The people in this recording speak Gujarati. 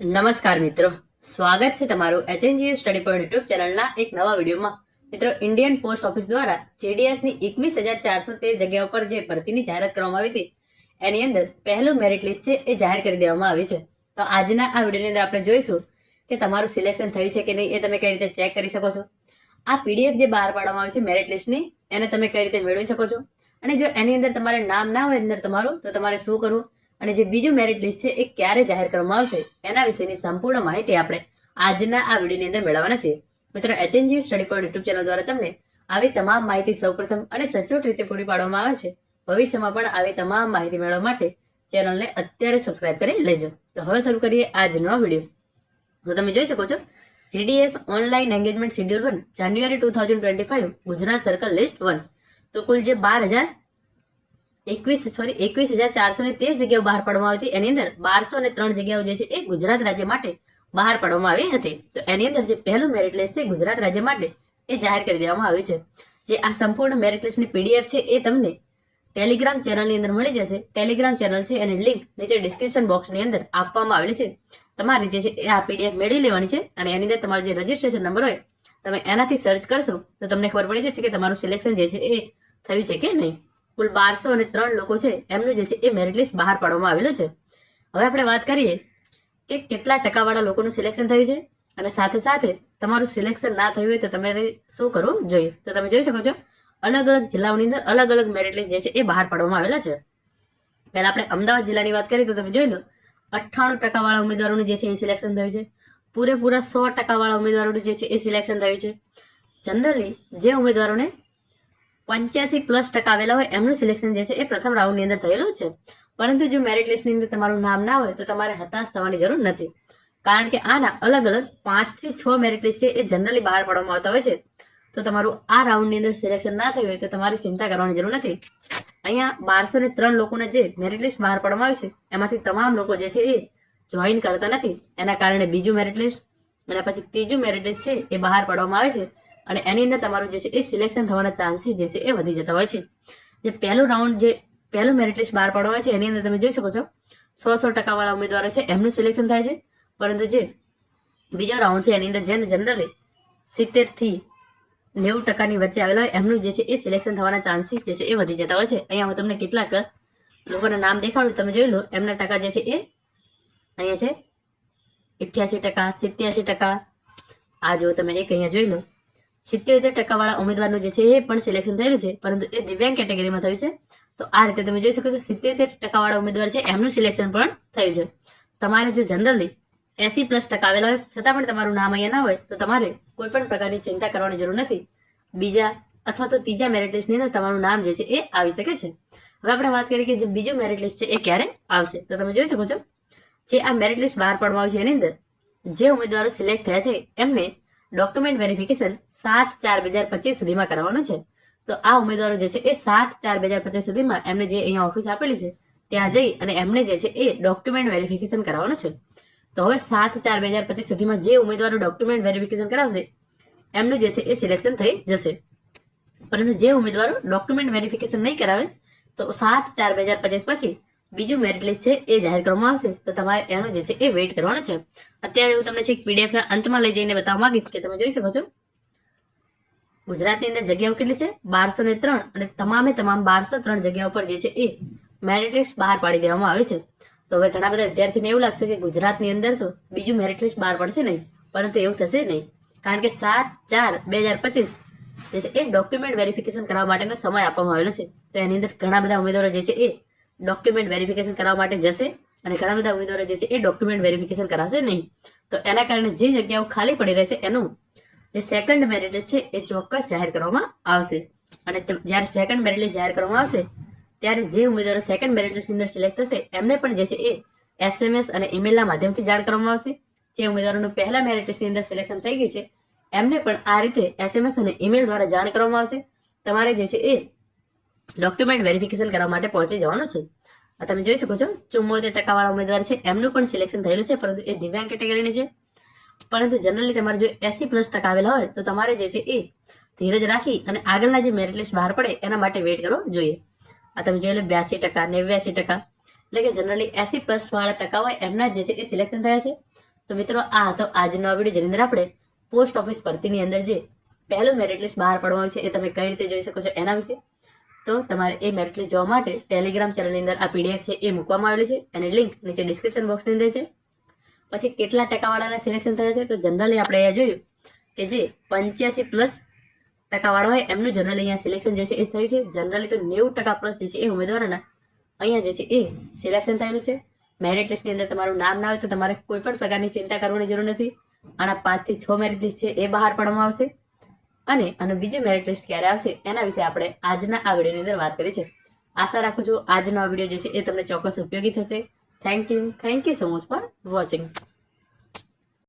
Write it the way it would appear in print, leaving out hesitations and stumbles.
નમસ્કાર મિત્રો, સ્વાગત છે તમારું HNGU સ્ટડી પોઈન્ટ યુટ્યુબ ચેનલના એક નવા વિડીયોમાં. મિત્રો, ઇન્ડિયન પોસ્ટ ઓફિસ દ્વારા JDSની 21,413 જગ્યાઓ પર જે ભરતીની જાહેરાત કરવામાં આવી હતી એની અંદર પહેલું મેરિટ લિસ્ટ છે એ જાહેર કરી દેવામાં આવ્યું છે. તો આજના આ વિડીયોની અંદર આપણે જોઈશું કે તમારું સિલેક્શન થયું છે કે નહીં એ તમે કઈ રીતે ચેક કરી શકો છો. આ PDF જે બહાર પાડવામાં આવી છે મેરિટ લિસ્ટની એને તમે કઈ રીતે મેળવી શકો છો, અને જો એની અંદર તમારે નામ ના હોય અંદર તમારું તો તમારે શું કરવું, અને જે બીજું મેરિટ લિસ્ટ છે એ ક્યારે જાહેર કરવામાં આવશે એના વિશેની સંપૂર્ણ માહિતી આપણે આજના આ વિડીયોની અંદર મેળવવાના છે. મિત્રો, HNGU study point YouTube channel દ્વારા તમને આવી તમામ માહિતી સૌપ્રથમ અને સચોટ રીતે પૂરી પાડવામાં આવે છે. ભવિષ્યમાં પણ આવી તમામ માહિતી મેળવવા માટે ચેનલને અત્યારે સબસ્ક્રાઇબ કરી લેજો. તો હવે શરૂ કરીએ આજનો વિડીયો. તો તમે જોઈ શકો છો JDS ઓનલાઈન એન્ગેજમેન્ટ શેડ્યુલ 1 જાન્યુઆરી 2025 ગુજરાત સર્કલ લિસ્ટ 1. તો કુલ જે 21,413 જગ્યાઓ બહાર પાડવામાં આવી હતી એની અંદર 1203 જગ્યાઓ જે છે એ ગુજરાત રાજ્ય માટે બહાર પાડવામાં આવી હતી. તો એની અંદર જે પહેલું મેરિટ લિસ્ટ છે ગુજરાત રાજ્ય માટે એ જાહેર કરી દેવામાં આવ્યું છે. જે આ સંપૂર્ણ મેરિટ લિસ્ટની PDF છે એ તમને ટેલિગ્રામ ચેનલની અંદર મળી જશે. ટેલિગ્રામ ચેનલ છે એની લિંક નીચે ડિસ્ક્રિપ્શન બોક્સની અંદર આપવામાં આવેલી છે. તમારે જે છે એ આ PDF મેળવી લેવાની છે, અને એની અંદર તમારો જે રજીસ્ટ્રેશન નંબર હોય તમે એનાથી સર્ચ કરશો તો તમને ખબર પડી જશે કે તમારું સિલેક્શન જે છે એ થયું છે કે નહીં. કુલ 1203 લોકો છે એમનું જે છે એ મેરિટ લિસ્ટ બહાર પાડવામાં આવેલું છે. હવે આપણે વાત કરીએ કે કેટલા ટકાવાળા લોકોનું સિલેક્શન થયું છે, અને સાથે સાથે તમારું સિલેક્શન ના થયું હોય તો તમારે શું કરવું જોઈએ. તો તમે જોઈ શકો છો અલગ અલગ જિલ્લાઓની અંદર અલગ અલગ મેરિટ લિસ્ટ જે છે એ બહાર પાડવામાં આવેલા છે. પહેલા આપણે અમદાવાદ જિલ્લાની વાત કરીએ તો તમે જોઈ લો 98% વાળા ઉમેદવારોનું જે છે એ સિલેક્શન થયું છે. પૂરેપૂરા 100% વાળા ઉમેદવારોનું જે છે એ સિલેક્શન થયું છે. જનરલી જે ઉમેદવારોને 85+ આવેલા હોય એમનું સિલેક્શન જે છે એ પ્રથમ રાઉન્ડની અંદર થયેલું છે. પરંતુ જો મેરિટ લિસ્ટની અંદર તમારું નામ ના હોય તો તમારે હતાશ થવાની જરૂર નથી, કારણ કે આના અલગ અલગ 5 થી 6 મેરિટ લિસ્ટ છે એ જનરલી બહાર પાડવામાં આવતા હોય છે. તો તમારું આ રાઉન્ડની અંદર સિલેક્શન ના થયું હોય તો તમારે ચિંતા કરવાની જરૂર નથી. અહીંયા 1203 લોકોને જે મેરિટ લિસ્ટ બહાર પાડવામાં આવ્યું છે એમાંથી તમામ લોકો જે છે એ જોઈન કરતા નથી. એના કારણે બીજું મેરિટ લિસ્ટ અને પછી ત્રીજું મેરિટ લિસ્ટ છે એ બહાર પાડવામાં આવે છે, અને એની અંદર તમારું જે છે એ સિલેક્શન થવાના ચાન્સીસ જે છે એ વધી જતા હોય છે. જે પહેલું મેરિટ લિસ્ટ બહાર પાડવામાં આવે છે એની અંદર તમે જોઈ શકો છો 100% વાળા ઉમેદવારો છે એમનું સિલેક્શન થાય છે. પરંતુ જે બીજો રાઉન્ડ છે એની અંદર જેને જનરલી 70 થી 90% વચ્ચે આવેલા હોય એમનું જે છે એ સિલેક્શન થવાના ચાન્સીસ જે છે એ વધી જતા હોય છે. અહીંયા હું તમને કેટલાક લોકોના નામ દેખાડું, તમે જોઈ લો એમના ટકા જે છે એ અહીંયા છે 88%, 87%. આ જો તમે એક અહીંયા જોઈ લો 77% વાળા ઉમેદવારનું જે છે એ પણ સિલેક્શન થયેલું છે, પરંતુ એ દિવ્યાંગ કેટેગરીમાં થયું છે. તો આ રીતે તમે જોઈ શકો છો 77% વાળા ઉમેદવાર છે એમનું સિલેક્શન પણ થયું છે. તમારે જો જનરલી 80+ આવેલા હોય છતાં પણ તમારું નામ અહીંયા ના હોય તો તમારે કોઈ પણ પ્રકારની ચિંતા કરવાની જરૂર નથી. બીજા અથવા તો ત્રીજા મેરિટ લિસ્ટની અંદર તમારું નામ જે છે એ આવી શકે છે. હવે આપણે વાત કરીએ કે જે બીજું મેરિટ લિસ્ટ છે એ ક્યારે આવશે. તો તમે જોઈ શકો છો જે આ મેરિટ લિસ્ટ બહાર પાડવામાં આવી છે એની અંદર જે ઉમેદવારો સિલેક્ટ થયા છે એમને ડોક્યુમેન્ટ વેરિફિકેશન 7/4/2025 સુધીમાં કરાવવાનું છે. તો આ ઉમેદવારો જે છે એ 7/4/2025 સુધીમાં એમને જે અહીંયા ઓફિસ આપેલી છે ત્યાં જઈ અને એમને જે છે એ ડોક્યુમેન્ટ વેરિફિકેશન કરાવવાનું છે. તો હવે 7/4/2025 સુધીમાં જે ઉમેદવારો ડોક્યુમેન્ટ વેરિફિકેશન કરાવશે એમનું જે છે એ સિલેક્શન થઈ જશે. પરંતુ જે ઉમેદવારો ડોક્યુમેન્ટ વેરિફિકેશન નહીં કરાવે તો 7/4/2025 પછી બીજું મેરિટ લિસ્ટ છે એ જાહેર કરવામાં આવશે. તો તમારે એનો જે છે એ વેઇટ કરવાનો છે. અત્યારે હું તમને PDF ના અંતમાં લઈ જઈને બતાવવા માંગીશ કે તમે જોઈ શકો છો ગુજરાતની અંદર જગ્યાઓ કેટલી છે 1203, અને તમામ 1203 જગ્યાઓ પર જે છે એ મેરિટ લિસ્ટ બહાર પાડી દેવામાં આવે છે. તો હવે ઘણા બધા વિદ્યાર્થીઓને એવું લાગશે કે ગુજરાતની અંદર તો બીજું મેરિટ લિસ્ટ બહાર પડશે નહીં, પરંતુ એવું થશે નહીં, કારણ કે 7/4/2025 જે છે એ ડોક્યુમેન્ટ વેરિફિકેશન કરવા માટેનો સમય આપવામાં આવેલો છે. તો એની અંદર ઘણા બધા ઉમેદવારો જે છે એ ડોક્યુમેન્ટ વેરિફિકેશન કરવા માટે જશે, અને ઘણા બધા ઉમેદવારો જે છે એ ડોક્યુમેન્ટ વેરિફિકેશન કરાવશે નહીં. તો એના કારણે જે જગ્યાઓ ખાલી પડી રહેશે એનું જે સેકન્ડ મેરિટ લિસ્ટ છે એ ચોક્કસ જાહેર કરવામાં આવશે. અને જ્યારે સેકન્ડ મેરિટ લિસ્ટ જાહેર કરવામાં આવશે ત્યારે જે ઉમેદવારો સેકન્ડ મેરિટ લિસ્ટની અંદર સિલેક્ટ થશે એમને પણ જે છે એ SMS અને ઈમેલના માધ્યમથી જાણ કરવામાં આવશે. જે ઉમેદવારોનું પહેલા મેરિટ લિસ્ટની અંદર સિલેક્શન થઈ ગયું છે એમને પણ આ રીતે SMS અને ઈમેલ દ્વારા જાણ કરવામાં આવશે. તમારે જે છે એ ડોક્યુમેન્ટ વેરિફિકેશન કરવા માટે પહોંચી જવાનું છે. તમે જોઈ શકો છો 74% વાળા ઉમેદવાર છે એમનું પણ સિલેક્શન થયેલું છે, પરંતુ એ દિવ્યાંગ કેટેગરીની છે. પરંતુ જનરલી તમારે જો 80+ આવેલા હોય તો તમારે જે છે એ ધીરજ રાખી અને આગળના જે મેરિટ લિસ્ટ બહાર પડે એના માટે વેઇટ કરવો જોઈએ. આ તમે જોઈ લો 82%, 89%, એટલે કે જનરલી 80+ વાળા ટકા હોય એમના જે છે એ સિલેક્શન થયા છે. તો મિત્રો આ હતો આજનો આ વિડીયો, જેની અંદર આપણે પોસ્ટ ઓફિસ ભરતીની અંદર જે પહેલું મેરિટ લિસ્ટ બહાર પાડવામાં આવ્યું છે એ તમે કઈ રીતે જોઈ શકો છો એના વિશે. તો તમારે એ મેરિટ લિસ્ટ જોવા માટે ટેલિગ્રામ ચેનલની અંદર આ પીડીએફ છે એ મૂકવામાં આવેલી છે, અને લિંક નીચે ડિસ્ક્રિપ્શન બોક્સની અંદર છે. પછી કેટલા ટકાવાળાના સિલેક્શન થયા છે, તો જનરલી આપણે અહીંયા જોયું કે જે 85+ ટકાવાળા હોય એમનું જનરલી અહીંયા સિલેક્શન જે છે એ થયું છે. જનરલી તો 90% જે છે એ ઉમેદવારોના અહીંયા જે છે એ સિલેક્શન થયેલું છે. મેરિટ લિસ્ટની અંદર તમારું નામ ના આવે તો તમારે કોઈ પણ પ્રકારની ચિંતા કરવાની જરૂર નથી. આના 5 થી 6 મેરિટ લિસ્ટ છે એ બહાર પાડવામાં આવશે, અને આનું બીજું મેરિટ લિસ્ટ ક્યારે આવશે એના વિશે આપણે આજના આ વિડીયોની અંદર વાત કરી છે. આશા રાખું છું આજનો આ વિડીયો જે છે એ તમને ચોક્કસ ઉપયોગી થશે. Thank you so much for watching.